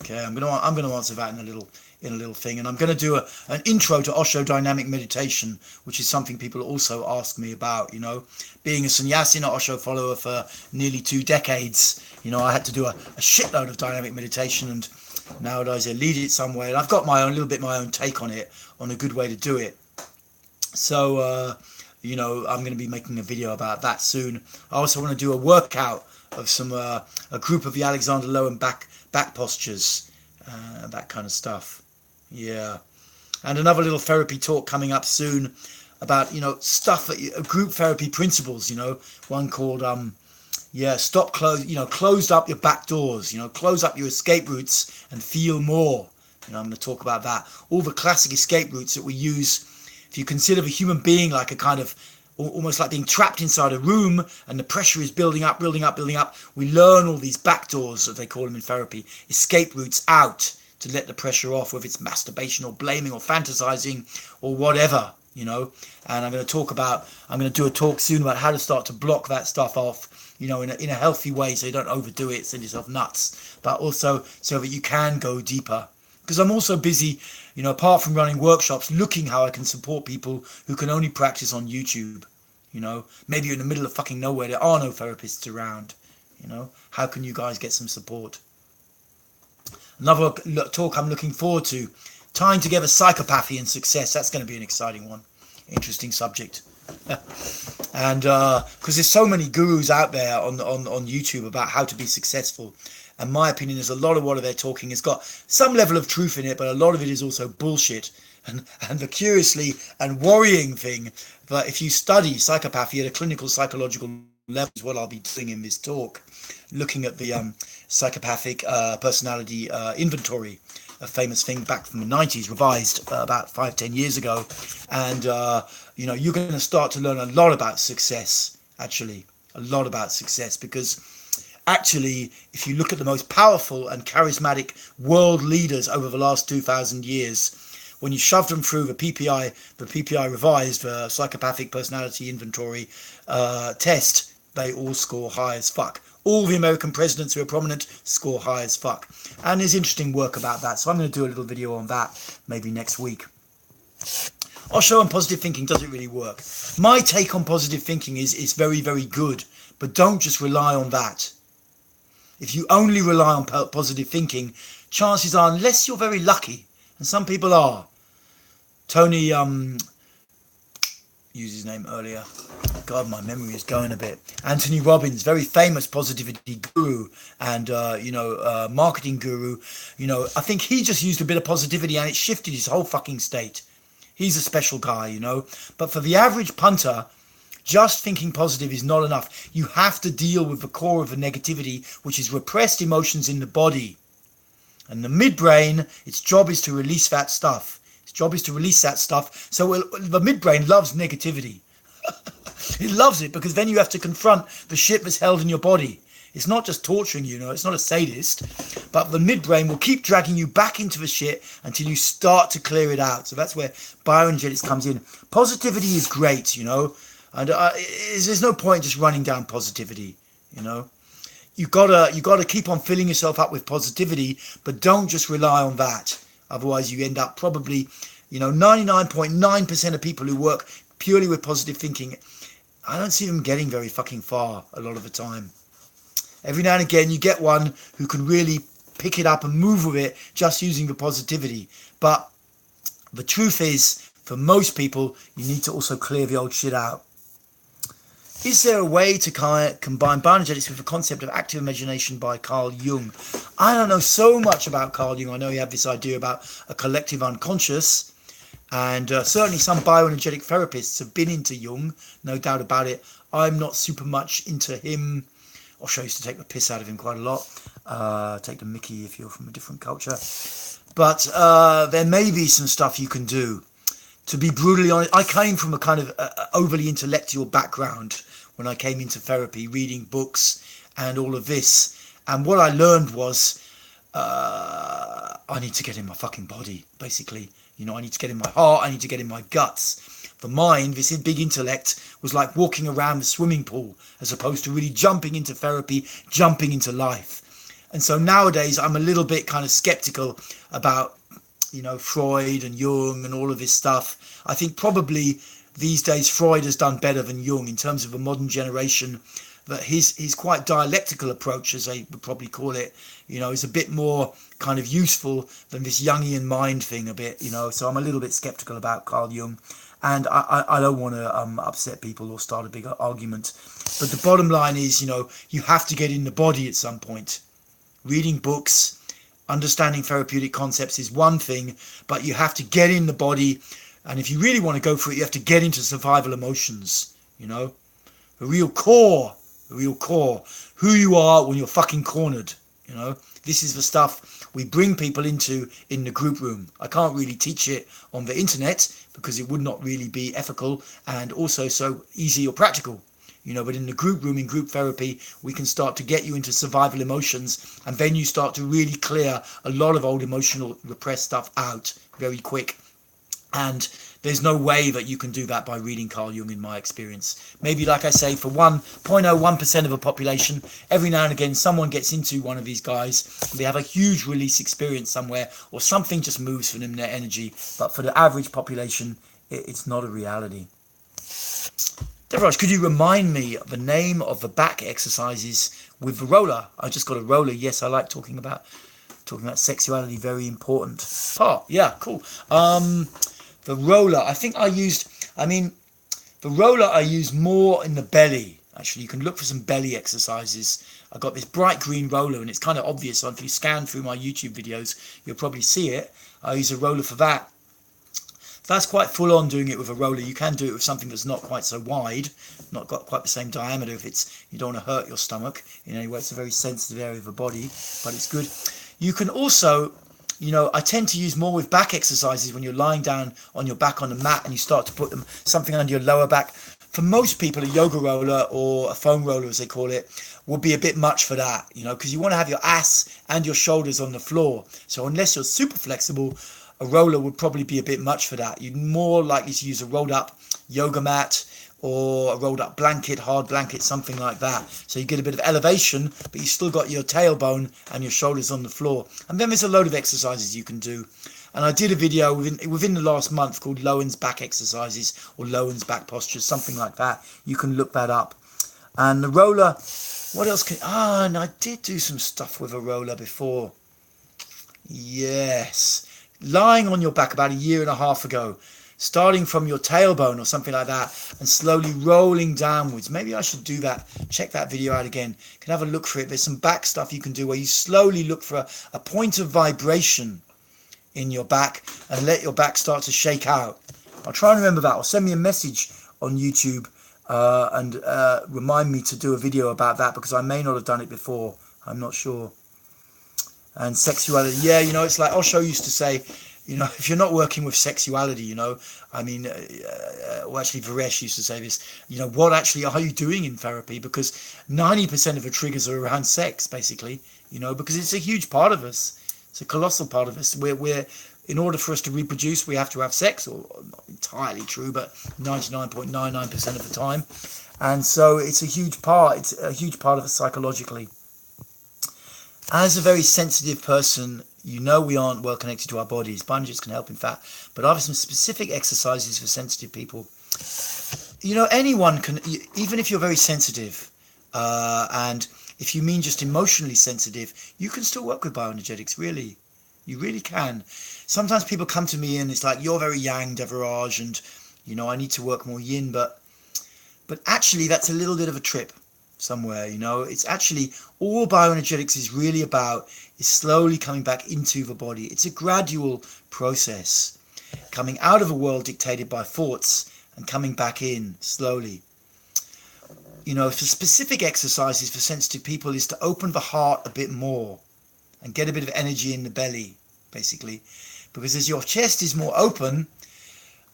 Okay, I'm gonna answer that in a little thing, and I'm going to do an intro to Osho dynamic meditation, which is something people also ask me about. You know, being a sannyasi and an Osho follower for nearly 2 decades, you know, I had to do a shitload of dynamic meditation, and nowadays I lead it some way, and I've got my own take on it, on a good way to do it. So, you know, I'm going to be making a video about that soon. I also want to do a workout of a group of the Alexander Lowen back postures, that kind of stuff. Yeah. And another little therapy talk coming up soon about, you know, stuff, group therapy principles, you know, one called, closed up your back doors, you know, close up your escape routes and feel more. You know, I'm going to talk about that. All the classic escape routes that we use. If you consider the human being like a kind of, almost like being trapped inside a room and the pressure is building up, we learn all these back doors, as they call them in therapy, escape routes out to let the pressure off, whether it's masturbation or blaming or fantasizing or whatever, you know. And I'm going to do a talk soon about how to start to block that stuff off, you know, in a healthy way, so you don't overdo it, send yourself nuts, but also so that you can go deeper. Because I'm also busy, you know, apart from running workshops, looking how I can support people who can only practice on YouTube. You know, maybe you're in the middle of fucking nowhere, there are no therapists around. You know, how can you guys get some support? Another talk I'm looking forward to, tying together psychopathy and success. That's going to be an exciting one. Interesting subject. And because there's so many gurus out there on YouTube about how to be successful. And my opinion is a lot of what they're talking has got some level of truth in it, but a lot of it is also bullshit. And the curiously and worrying thing, that if you study psychopathy at a clinical psychological level, is what I'll be doing in this talk, looking at the psychopathic personality inventory, a famous thing back from the 90s, revised about 5-10 years ago. And, you know, you're going to start to learn a lot about success, actually, a lot about success, because actually, if you look at the most powerful and charismatic world leaders over the last 2,000 years, when you shove them through the PPI revised, the psychopathic personality inventory test, they all score high as fuck. All the American presidents who are prominent score high as fuck. And there's interesting work about that. So I'm going to do a little video on that maybe next week. Osho and positive thinking doesn't really work. My take on positive thinking is very, very good. But don't just rely on that. If you only rely on positive thinking, chances are, unless you're very lucky, and some people are. Tony, used his name earlier. God, my memory is going a bit. Anthony Robbins, very famous positivity guru and, marketing guru. You know, I think he just used a bit of positivity and it shifted his whole fucking state. He's a special guy, you know. But for the average punter, just thinking positive is not enough. You have to deal with the core of the negativity, which is repressed emotions in the body. And the midbrain, its job is to release that stuff. Its job is to release that stuff. So the midbrain loves negativity. It loves it because then you have to confront the shit that's held in your body. It's not just torturing you, it's not a sadist. But the midbrain will keep dragging you back into the shit until you start to clear it out. So that's where bioenergetics comes in. Positivity is great, and there's no point just running down positivity, You gotta keep on filling yourself up with positivity, but don't just rely on that. Otherwise, you end up probably, 99.9% of people who work purely with positive thinking, I don't see them getting very fucking far a lot of the time. Every now and again, you get one who can really pick it up and move with it just using the positivity. But the truth is, for most people, you need to also clear the old shit out. Is there a way to combine bioenergetics with the concept of active imagination by Carl Jung? I don't know so much about Carl Jung. I know he had this idea about a collective unconscious, and certainly some bioenergetic therapists have been into Jung, no doubt about it. I'm not super much into him. Osho used to take the piss out of him quite a lot. Take the mickey if you're from a different culture. But there may be some stuff you can do. To be brutally honest, I came from a kind of overly intellectual background when I came into therapy, reading books and all of this. And what I learned was I need to get in my fucking body, basically. You know, I need to get in my heart, I need to get in my guts. The mind, this big intellect, was like walking around the swimming pool as opposed to really jumping into therapy, jumping into life. And so nowadays I'm a little bit kind of skeptical about, you know, Freud and Jung and all of this stuff. I think probably these days Freud has done better than Jung in terms of the modern generation, that his quite dialectical approach, as they would probably call it, you know, is a bit more kind of useful than this Jungian mind thing a bit, you know. So I'm a little bit skeptical about Carl Jung, and I don't want to upset people or start a big argument. But the bottom line is, you know, you have to get in the body at some point. Reading books, understanding therapeutic concepts is one thing, but you have to get in the body. And if you really want to go for it, you have to get into survival emotions, you know, the real core, who you are when you're fucking cornered, you know. This is the stuff we bring people into in the group room. I can't really teach it on the internet because it would not really be ethical and also so easy or practical, you know. But in the group room, in group therapy, we can start to get you into survival emotions, and then you start to really clear a lot of old emotional repressed stuff out very quick. And there's no way that you can do that by reading Carl Jung, in my experience. Maybe, like I say, for 1.01% of a population, every now and again someone gets into one of these guys, they have a huge release experience somewhere, or something just moves for them, their energy. But for the average population, it's not a reality. Devaraj, could you remind me of the name of the back exercises with the roller? I just got a roller. Yes, I like talking about sexuality. Very important part. Yeah, cool. The roller, the roller I use more in the belly. Actually, you can look for some belly exercises. I got this bright green roller, and it's kind of obvious. So if you scan through my YouTube videos, you'll probably see it. I use a roller for that. That's quite full on doing it with a roller. You can do it with something that's not quite so wide, not got quite the same diameter if you don't want to hurt your stomach in any way. It's a very sensitive area of the body, but it's good. You can also, you know, I tend to use more with back exercises when you're lying down on your back on the mat and you start to put something under your lower back. For most people, a yoga roller or a foam roller, as they call it, will be a bit much for that, you know, because you want to have your ass and your shoulders on the floor. So unless you're super flexible, a roller would probably be a bit much for that. You're more likely to use a rolled up yoga mat or a rolled up blanket, hard blanket, something like that. So you get a bit of elevation, but you still got your tailbone and your shoulders on the floor. And then there's a load of exercises you can do. And I did a video within the last month called Lowen's back exercises or Lowen's back postures, something like that. You can look that up. And the roller, what else and I did do some stuff with a roller before. Yes. Lying on your back about 1.5 years ago, starting from your tailbone or something like that and slowly rolling downwards. Maybe I should do that. Check that video out again. You can have a look for it. There's some back stuff you can do where you slowly look for a point of vibration in your back and let your back start to shake out. I'll try and remember that, or send me a message on YouTube and remind me to do a video about that, because I may not have done it before. I'm not sure. And sexuality, yeah, you know, it's like Osho used to say, you know, if you're not working with sexuality, you know, I mean, well, actually Varesh used to say this, you know, what actually are you doing in therapy? Because 90% of the triggers are around sex, basically, you know, because it's a huge part of us. It's a colossal part of us. We're in order for us to reproduce, we have to have sex, or not entirely true, but 99.99% of the time. And so it's a huge part. It's a huge part of us psychologically. As a very sensitive person, you know, we aren't well connected to our bodies. Bioenergetics can help in that. But are there some specific exercises for sensitive people? You know, anyone can, even if you're very sensitive and if you mean just emotionally sensitive, you can still work with bioenergetics, really. You really can. Sometimes people come to me and it's like, you're very yang, Devaraj, and I need to work more yin, but actually that's a little bit of a trip somewhere. It's actually, all bioenergetics is really about is slowly coming back into the body. It's a gradual process, coming out of a world dictated by thoughts and coming back in slowly. For specific exercises for sensitive people is to open the heart a bit more and get a bit of energy in the belly, basically. Because as your chest is more open,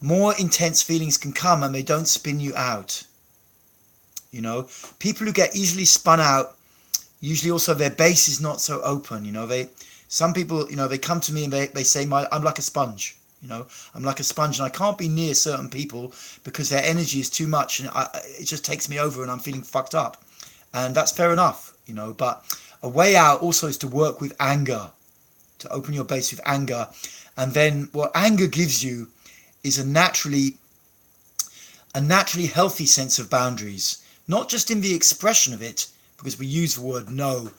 more intense feelings can come and they don't spin you out. People who get easily spun out, usually also their base is not so open. Some people, they come to me and they say, I'm like a sponge. I'm like a sponge and I can't be near certain people because their energy is too much and it just takes me over and I'm feeling fucked up. And that's fair enough, but a way out also is to work with anger, to open your base with anger. And then what anger gives you is a naturally healthy sense of boundaries, not just in the expression of it, because we use the word no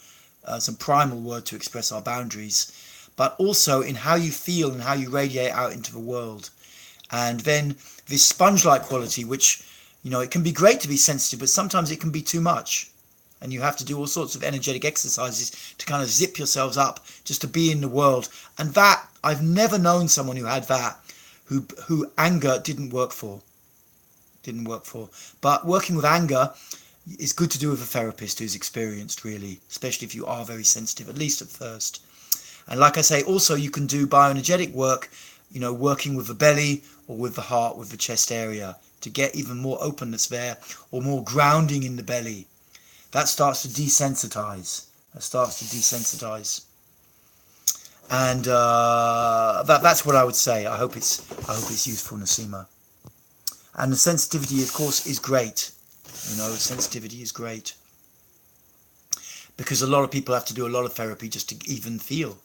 as a primal word to express our boundaries, but also in how you feel and how you radiate out into the world. And then this sponge-like quality, which, it can be great to be sensitive, but sometimes it can be too much. And you have to do all sorts of energetic exercises to kind of zip yourselves up just to be in the world. And that, I've never known someone who had that, who anger didn't work for. But working with anger is good to do with a therapist who's experienced, really, especially if you are very sensitive, at least at first. And like I say, also you can do bioenergetic work, working with the belly or with the heart, with the chest area, to get even more openness there or more grounding in the belly. That starts to desensitize. And that's what I would say. I hope it's useful, Nasima. And the sensitivity, of course, is great. Sensitivity is great. Because a lot of people have to do a lot of therapy just to even feel,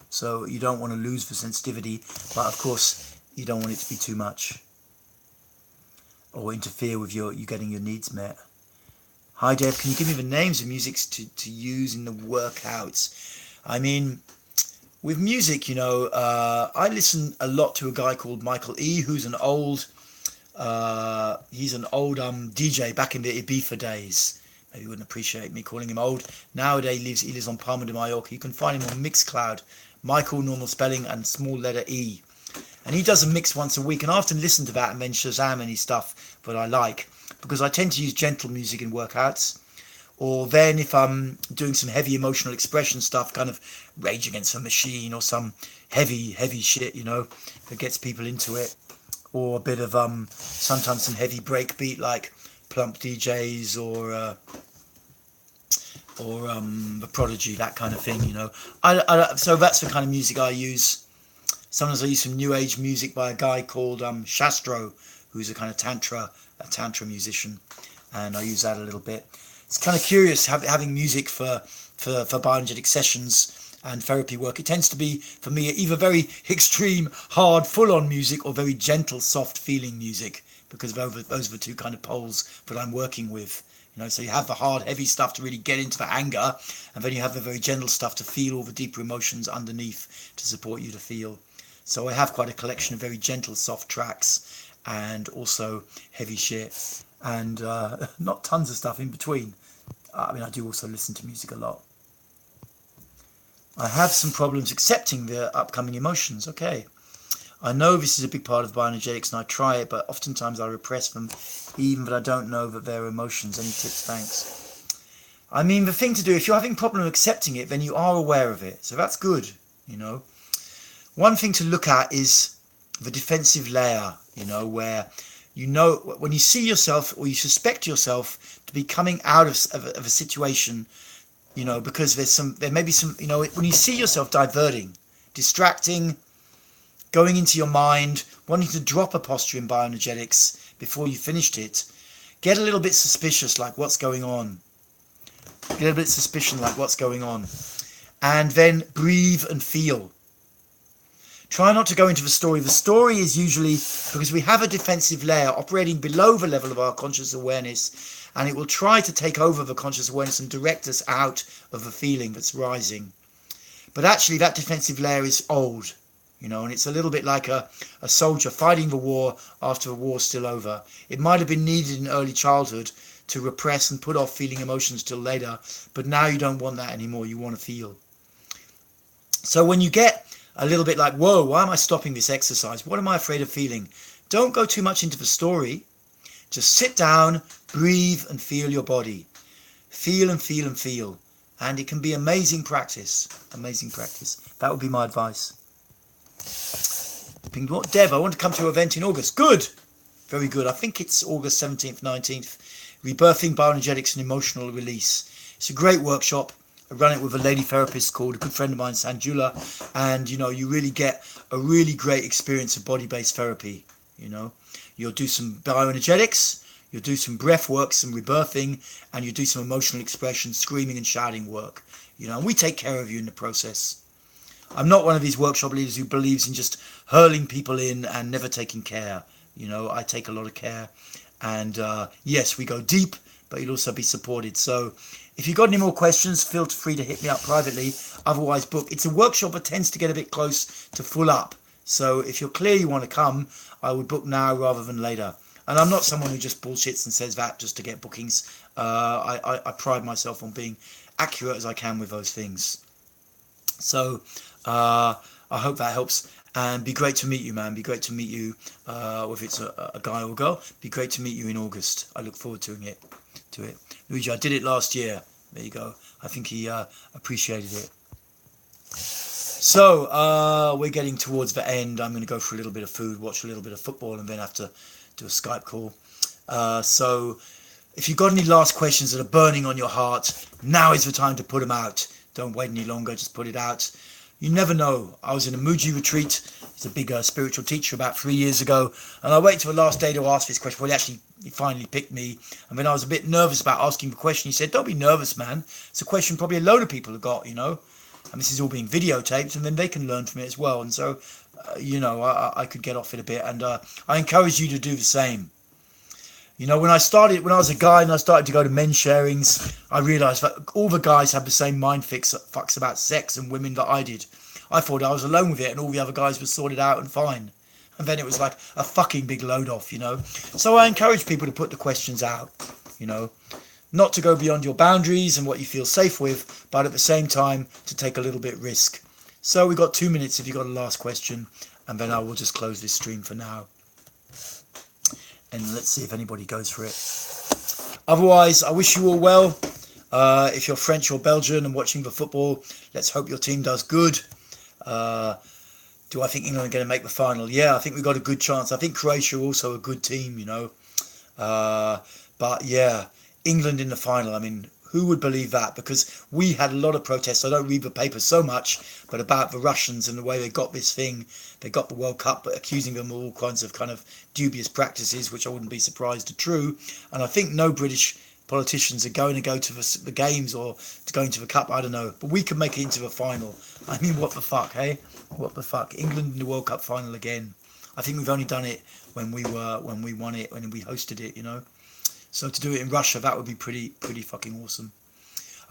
So you don't want to lose the sensitivity, but of course you don't want it to be too much or interfere with you getting your needs met. Hi Dev, can you give me the names of musics to use in the workouts? I mean, with music, I listen a lot to a guy called Michael E, who's an old DJ back in the Ibiza days. Maybe you wouldn't appreciate me calling him old. Nowadays he lives on Palma de Mallorca. You can find him on Mixcloud. Michael, normal spelling, and small letter E. And he does a mix once a week, and I often listen to that and then Shazam any stuff that I like, because I tend to use gentle music in workouts. Or then if I'm doing some heavy emotional expression stuff, kind of Rage Against the Machine or some heavy shit, that gets people into it. Or a bit of sometimes some heavy breakbeat like Plump DJs or the Prodigy, that kind of thing, so that's the kind of music I use. Sometimes I use some new age music by a guy called Shastro, who's a kind of tantra musician, and I use that a little bit. It's kind of curious having music for bioenergetic sessions and therapy work. It tends to be, for me, either very extreme, hard, full-on music or very gentle, soft feeling music, because those are the two kind of poles that I'm working with. So you have the hard, heavy stuff to really get into the anger, and then you have the very gentle stuff to feel all the deeper emotions underneath to support you to feel. So I have quite a collection of very gentle, soft tracks and also heavy shit, and not tons of stuff in between. I do also listen to music a lot. I have some problems accepting the upcoming emotions. Okay. I know this is a big part of bioenergetics and I try it, but oftentimes I repress them, even that I don't know that they're emotions. Any tips? Thanks. I mean, the thing to do, if you're having a problem accepting it, then you are aware of it. So that's good, One thing to look at is the defensive layer, where when you see yourself or you suspect yourself to be coming out of a situation, because there may be some, when you see yourself diverting, distracting, going into your mind, wanting to drop a posture in bioenergetics before you finished it, get a little bit suspicious, like what's going on. And then breathe and feel. Try not to go into the story. The story is usually because we have a defensive layer operating below the level of our conscious awareness, and it will try to take over the conscious awareness and direct us out of the feeling that's rising. But actually that defensive layer is old, and it's a little bit like a soldier fighting the war after the war's still over. It might have been needed in early childhood to repress and put off feeling emotions till later, but now you don't want that anymore. You want to feel. So when you get a little bit like, whoa, why am I stopping this exercise? What am I afraid of feeling? Don't go too much into the story. Just sit down, breathe, and feel your body. Feel and feel and feel. And it can be amazing practice. Amazing practice. That would be my advice. Dev, I want to come to your event in August. Good. Very good. I think it's August 17th, 19th. Rebirthing Bioenergetics and Emotional Release. It's a great workshop. I run it with a lady therapist called a good friend of mine, Sanjula. And, you really get a really great experience of body-based therapy. You'll do some bioenergetics. You'll do some breath work, some rebirthing, and you'll do some emotional expression, screaming and shouting work. And we take care of you in the process. I'm not one of these workshop leaders who believes in just hurling people in and never taking care. I take a lot of care. And yes, we go deep, but you'll also be supported. So if you've got any more questions, feel free to hit me up privately. Otherwise, book. It's a workshop that tends to get a bit close to full up. So if you're clear you want to come, I would book now rather than later. And I'm not someone who just bullshits and says that just to get bookings. I pride myself on being accurate as I can with those things. So I hope that helps. And be great to meet you, man. Be great to meet you, whether it's a guy or a girl. Be great to meet you in August. I look forward to it. Luigi, I did it last year. There you go. I think he appreciated it. So we're getting towards the end. I'm going to go for a little bit of food, watch a little bit of football, and then have to do a Skype call. So if you've got any last questions that are burning on your heart, now is the time to put them out. Don't wait any longer, just put it out. You never know. I was in a Muji retreat. He's a big spiritual teacher about 3 years ago, and I waited till the last day to ask this question. Well, he finally picked me, and when I was a bit nervous about asking the question, he said, don't be nervous, man. It's a question probably a load of people have got, and this is all being videotaped, and then they can learn from it as well. And so I could get off it a bit, and I encourage you to do the same. When I was a guy and I started to go to men's sharings, I realised that all the guys had the same mind fucks about sex and women that I did. I thought I was alone with it and all the other guys were sorted out and fine. And then it was like a fucking big load off, So I encourage people to put the questions out, not to go beyond your boundaries and what you feel safe with, but at the same time to take a little bit risk. So we've got 2 minutes if you've got a last question, and then I will just close this stream for now. And let's see if anybody goes for it. Otherwise, I wish you all well. If you're French or Belgian and watching the football, let's hope your team does good. Do I think England are going to make the final? Yeah, I think we've got a good chance. I think Croatia are also a good team, But yeah, England in the final. I mean, who would believe that? Because we had a lot of protests. I don't read the papers so much, but about the Russians and the way they got this thing. They got the World Cup, but accusing them of all kinds of kind of dubious practices, which I wouldn't be surprised are true. And I think no British politicians are going to go to the games or to going to the Cup. I don't know. But we can make it into the final. I mean, what the fuck, hey? What the fuck? England in the World Cup final again. I think we've only done it when we won it, when we hosted it, So to do it in Russia, that would be pretty fucking awesome.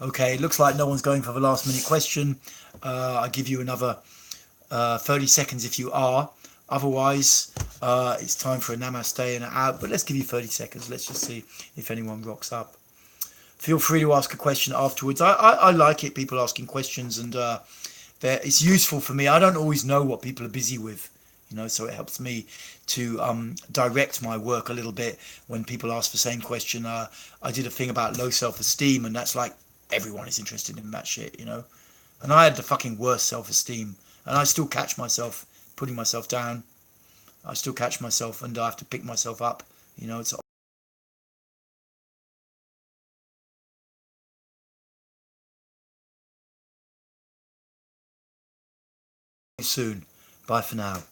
Okay, it looks like no one's going for the last minute question. I'll give you another 30 seconds if you are. Otherwise, it's time for a namaste and an out. But let's give you 30 seconds. Let's just see if anyone rocks up. Feel free to ask a question afterwards. I like it, people asking questions, and it's useful for me. I don't always know what people are busy with. So it helps me to direct my work a little bit when people ask the same question. I did a thing about low self-esteem, and that's like everyone is interested in that shit, And I had the fucking worst self-esteem, and I still catch myself putting myself down. I still catch myself, and I have to pick myself up. It's soon. Bye for now.